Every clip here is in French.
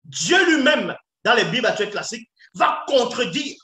Dieu lui-même, dans les Bibles actuelles classiques, va contredire,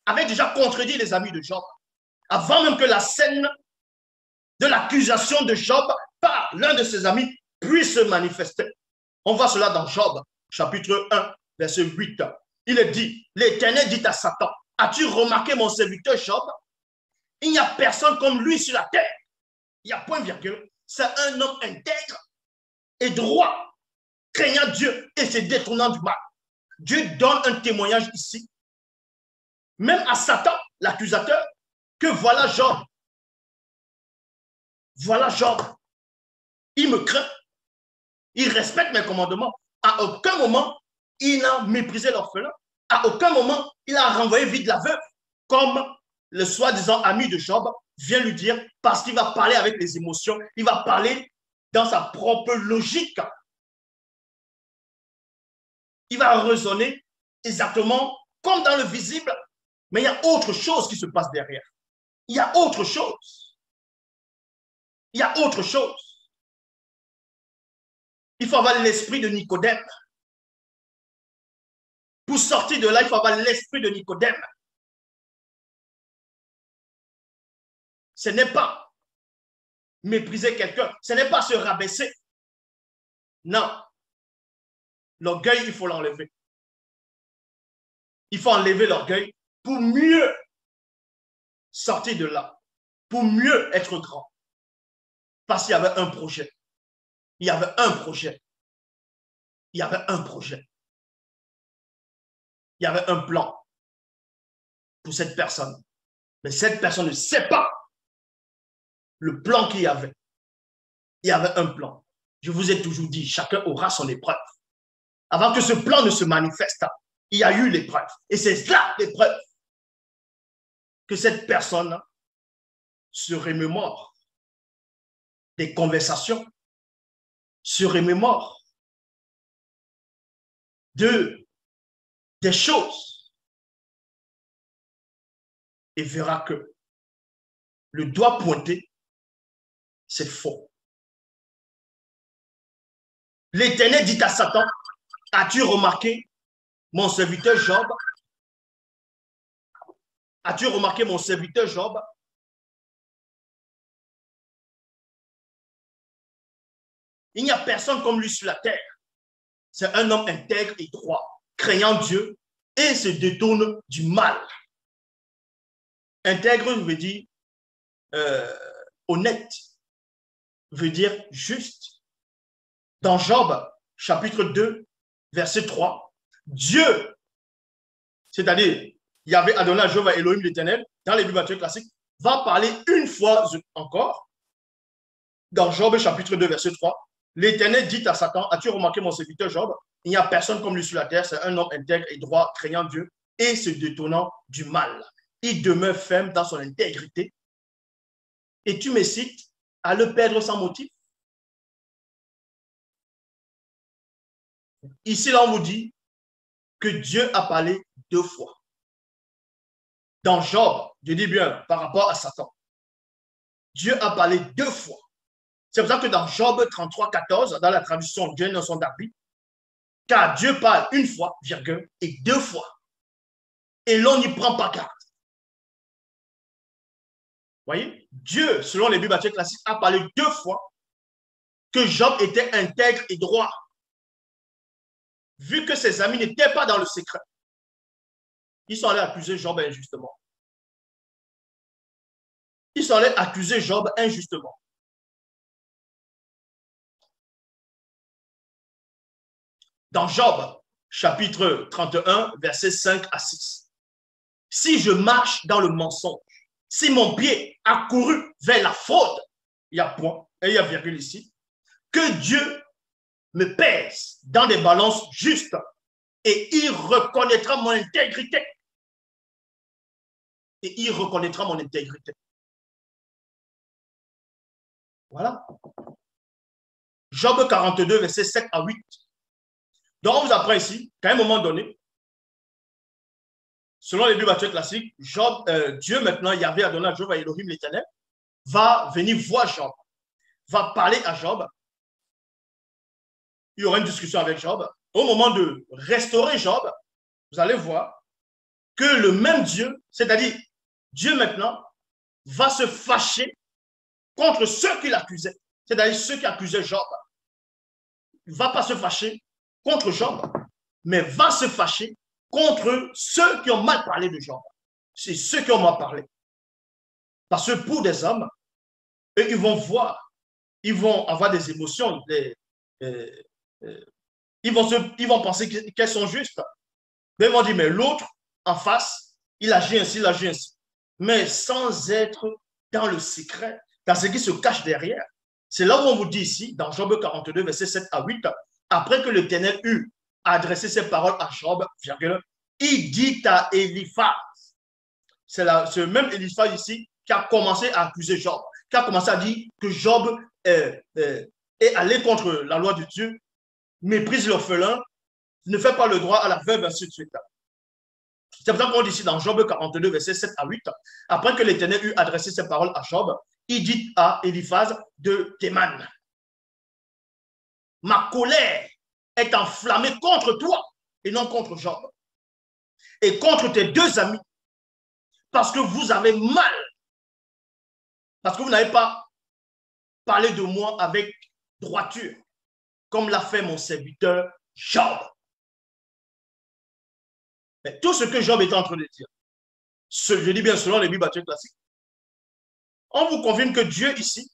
avait déjà contredit les amis de Job, avant même que la scène de l'accusation de Job par l'un de ses amis puisse se manifester. On voit cela dans Job, chapitre 1, verset 8. Il est dit, l'Éternel dit à Satan, as-tu remarqué mon serviteur Job? Il n'y a personne comme lui sur la terre. Il n'y a point virgule. C'est un homme intègre et droit, craignant Dieu et se détournant du mal. Dieu donne un témoignage ici, même à Satan, l'accusateur, que voilà Job. Voilà Job. Il me craint. Il respecte mes commandements. À aucun moment, il n'a méprisé l'orphelin. À aucun moment, il a renvoyé vide la veuve, comme le soi-disant ami de Job vient lui dire, parce qu'il va parler avec les émotions, il va parler dans sa propre logique. Il va raisonner exactement comme dans le visible, mais il y a autre chose qui se passe derrière. Il y a autre chose. Il y a autre chose. Il faut avoir l'esprit de Nicodème. Pour sortir de là, il faut avoir l'esprit de Nicodème. Ce n'est pas mépriser quelqu'un, ce n'est pas se rabaisser. Non. L'orgueil, il faut l'enlever. Il faut enlever l'orgueil pour mieux sortir de là, pour mieux être grand. Parce qu'il y avait un projet. Il y avait un projet. Il y avait un projet. Il y avait un plan pour cette personne. Mais cette personne ne sait pas le plan qu'il y avait. Il y avait un plan. Je vous ai toujours dit, chacun aura son épreuve. Avant que ce plan ne se manifeste, il y a eu l'épreuve. Et c'est là l'épreuve que cette personne se remémore des conversations, se remémore des choses et verra que le doigt pointé, c'est faux. L'Éternel dit à Satan, as-tu remarqué mon serviteur Job? As-tu remarqué mon serviteur Job? Il n'y a personne comme lui sur la terre. C'est un homme intègre et droit, craignant Dieu et se détourne du mal. Intègre veut dire honnête, veut dire juste. Dans Job, chapitre 2, verset 3, Dieu, c'est-à-dire Yahvé Adonai, Jéhovah Elohim l'Éternel, dans les Bibles classiques, va parler une fois encore, dans Job, chapitre 2, verset 3, l'Éternel dit à Satan, as-tu remarqué mon serviteur Job? Il n'y a personne comme lui sur la terre, c'est un homme intègre et droit, craignant Dieu et se détournant du mal. Il demeure ferme dans son intégrité. Et tu me cites à le perdre sans motif. Ici, là, on vous dit que Dieu a parlé 2 fois. Dans Job, je dis bien par rapport à Satan, Dieu a parlé 2 fois. C'est pour ça que dans Job 33, 14, dans la traduction Dieu dans son d'arbitre, car Dieu parle une fois, virgule, et 2 fois. Et l'on n'y prend pas garde. Voyez, Dieu, selon les Bibles classiques, a parlé 2 fois que Job était intègre et droit. Vu que ses amis n'étaient pas dans le secret, ils sont allés accuser Job injustement. Ils sont allés accuser Job injustement. Dans Job, chapitre 31, versets 5 à 6. Si je marche dans le mensonge, si mon pied a couru vers la fraude, il y a point, et il y a virgule ici, que Dieu me pèse dans des balances justes et il reconnaîtra mon intégrité. Et il reconnaîtra mon intégrité. Voilà. Job 42, versets 7 à 8. Donc, on vous apprend ici qu'à un moment donné, selon les Bibles classiques, Dieu maintenant, Yahvé Adonai, Jéhovah Elohim l'Éternel, va venir voir Job, va parler à Job. Il y aura une discussion avec Job. au moment de restaurer Job, vous allez voir que le même Dieu, c'est-à-dire Dieu maintenant, va se fâcher contre ceux qui l'accusaient, c'est-à-dire ceux qui accusaient Job. Il ne va pas se fâcher contre Job, mais va se fâcher contre ceux qui ont mal parlé de Job. C'est ceux qui ont mal parlé. Parce que pour des hommes, eux, ils vont voir, ils vont avoir des émotions, ils vont penser qu'elles sont justes. Mais ils vont dire, mais l'autre en face, il agit ainsi, il agit ainsi. Mais sans être dans le secret, dans ce qui se cache derrière. C'est là où on vous dit ici, dans Job 42, versets 7 à 8, après que l'Éternel eut adressé ses paroles à Job, il dit à Eliphaz, c'est ce même Eliphaz ici qui a commencé à accuser Job, qui a commencé à dire que Job est allé contre la loi de Dieu, méprise l'orphelin, ne fait pas le droit à la veuve, ainsi de suite. C'est pour ça qu'on dit ici dans Job 42, versets 7 à 8, après que l'Éternel eut adressé ses paroles à Job, il dit à Eliphaz de Théman, ma colère est enflammée contre toi et non contre Job et contre tes deux amis parce que vous avez mal, parce que vous n'avez pas parlé de moi avec droiture comme l'a fait mon serviteur Job. Mais tout ce que Job est en train de dire, je dis bien selon les Bibles classiques, on vous confirme que Dieu ici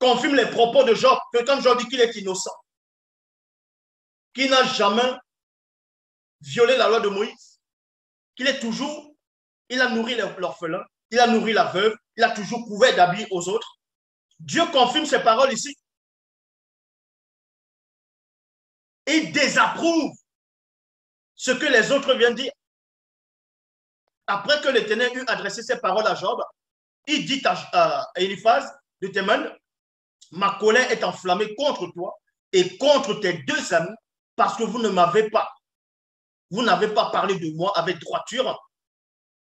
confirme les propos de Job, que quand Job dit qu'il est innocent, qu'il n'a jamais violé la loi de Moïse, qu'il est toujours, il a nourri l'orphelin, il a nourri la veuve, il a toujours couvert d'habits aux autres. Dieu confirme ces paroles ici. Il désapprouve ce que les autres viennent dire. Après que l'Éternel eut adressé ses paroles à Job, il dit à Eliphaz de Théman, ma colère est enflammée contre toi et contre tes deux amis parce que vous n'avez pas parlé de moi avec droiture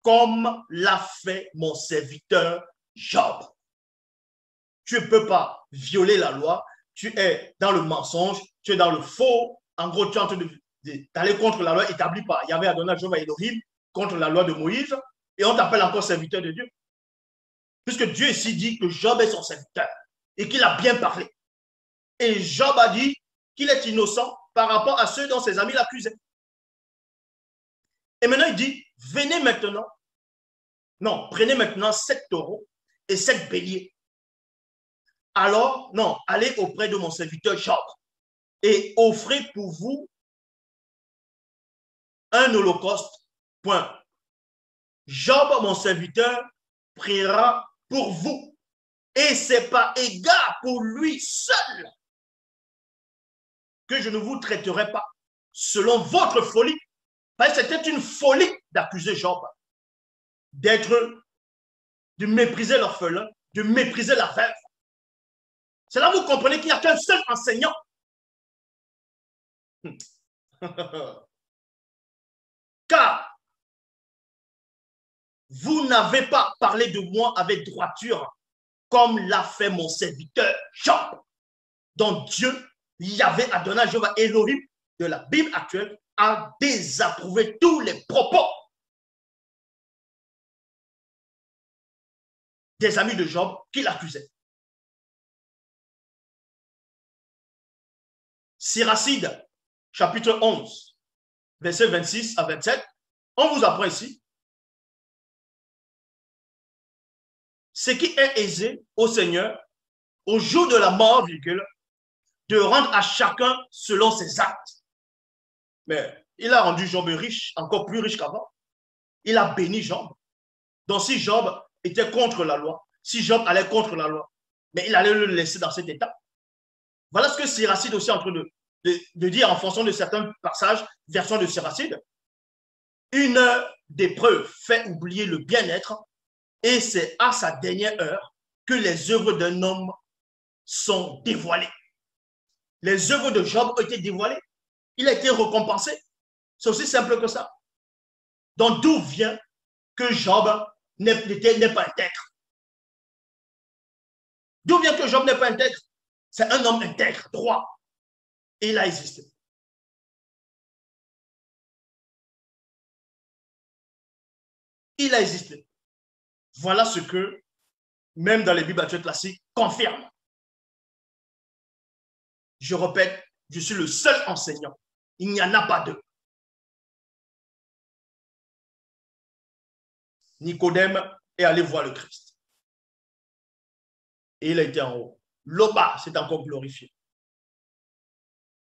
comme l'a fait mon serviteur Job. Tu ne peux pas violer la loi, tu es dans le mensonge, tu es dans le faux. En gros, tu es en train d'aller contre la loi établie par Yahvé Adonai Jéhovah Elohim, contre la loi de Moïse, et on t'appelle encore serviteur de Dieu. Puisque Dieu ici dit que Job est son serviteur et qu'il a bien parlé. Et Job a dit qu'il est innocent par rapport à ceux dont ses amis l'accusaient. Et maintenant, il dit, venez maintenant, non, prenez maintenant 7 taureaux et 7 béliers. Alors, non, allez auprès de mon serviteur Job et offrez pour vous un holocauste. Point. Job, mon serviteur, priera pour vous. Et c'est par égard pour lui seul que je ne vous traiterai pas selon votre folie. Parce que c'était une folie d'accuser Job, de mépriser l'orphelin, de mépriser la veuve. C'est là que vous comprenez qu'il n'y a qu'un seul enseignant. Car vous n'avez pas parlé de moi avec droiture comme l'a fait mon serviteur Job. Donc Dieu, Yahvé Adonai Jéhovah Elohim de la Bible actuelle, a désapprouvé tous les propos des amis de Job qui l'accusaient. Siracide, chapitre 11, versets 26 à 27, on vous apprend ici ce qui est aisé au Seigneur au jour de la mort, de rendre à chacun selon ses actes. Mais il a rendu Job riche, encore plus riche qu'avant. Il a béni Job. Donc si Job était contre la loi, si Job allait contre la loi, mais il allait le laisser dans cet état. Voilà ce que Siracide aussi est en train de dire en fonction de certains passages, versions de Siracide. Une heure d'épreuve fait oublier le bien-être et c'est à sa dernière heure que les œuvres d'un homme sont dévoilées. Les œuvres de Job ont été dévoilées. Il a été récompensé. C'est aussi simple que ça. Donc d'où vient que Job n'est pas intègre? D'où vient que Job n'est pas intègre? C'est un homme intègre, droit. Et il a existé. Il a existé. Voilà ce que, même dans les Bibles actuelles classiques, confirme. Je répète, je suis le seul enseignant. Il n'y en a pas deux. Nicodème est allé voir le Christ. Et il a été en haut. L'Oba s'est encore glorifié.